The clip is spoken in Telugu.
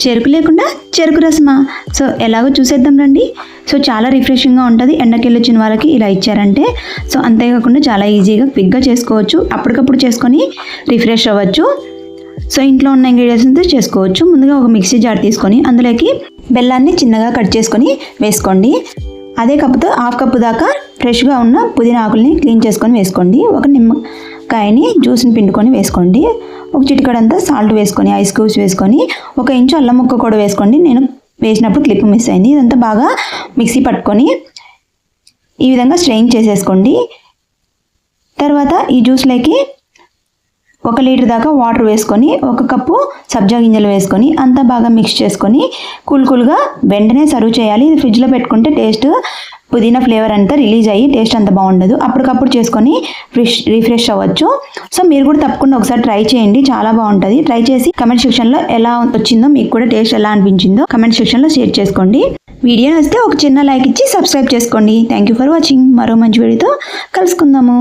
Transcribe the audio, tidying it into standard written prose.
చెరుకు లేకుండా చెరుకు రసమా? సో ఎలాగో చూసేద్దాం రండి. సో చాలా రిఫ్రెషింగ్గా ఉంటుంది. ఎండకెళ్ళి వచ్చిన వాళ్ళకి ఇలా ఇచ్చారంటే. సో అంతేకాకుండా చాలా ఈజీగా క్విక్గా చేసుకోవచ్చు. అప్పటికప్పుడు చేసుకొని రిఫ్రెష్ అవ్వచ్చు. సో ఇంట్లో ఉన్న ఇంగ్రీడియంట్స్తో చేసుకోవచ్చు. ముందుగా ఒక మిక్సీ జార్ తీసుకొని అందులోకి బెల్లాన్ని చిన్నగా కట్ చేసుకొని వేసుకోండి. అదే కప్పుతో హాఫ్ కప్పు దాకా ఫ్రెష్గా ఉన్న పుదీనా ఆకుల్ని క్లీన్ చేసుకొని వేసుకోండి. ఒక నిమ్మకాయని జ్యూస్ని పిండుకొని వేసుకోండి. ఒక చిటికడంతా సాల్ట్ వేసుకొని ఐస్ క్యూబ్స్ వేసుకొని 1 ఇంచు అల్లం ముక్క కూడా వేసుకోండి. నేను వేసినప్పుడు క్లిప్ మిస్ అయింది. ఇదంతా బాగా మిక్సీ పట్టుకొని ఈ విధంగా స్ట్రెయిన్ చేసేసుకోండి. తర్వాత ఈ జ్యూస్లోకి 1 లీటర్ దాకా వాటర్ వేసుకొని 1 కప్పు సబ్జా గింజలు వేసుకొని అంతా బాగా మిక్స్ చేసుకొని కూల్గా వెంటనే సర్వ్ చేయాలి. ఇది ఫ్రిడ్జ్లో పెట్టుకుంటే టేస్ట్ పుదీనా ఫ్లేవర్ అంతా రిలీజ్ అయ్యి టేస్ట్ అంత బాగుండదు. అప్పటికప్పుడు చేసుకొని రిఫ్రెష్ అవ్వచ్చు. సో మీరు కూడా తప్పకుండా ఒకసారి ట్రై చేయండి, చాలా బాగుంటుంది. ట్రై చేసి కమెంట్ సెక్షన్లో ఎలా వచ్చిందో, మీకు కూడా టేస్ట్ ఎలా అనిపించిందో కమెంట్ సెక్షన్లో షేర్ చేసుకోండి. వీడియో నచ్చితే ఒక చిన్న లైక్ ఇచ్చి సబ్స్క్రైబ్ చేసుకోండి. Thank you for watching. మరో మంచి వీడియోతో కలుసుకుందాము.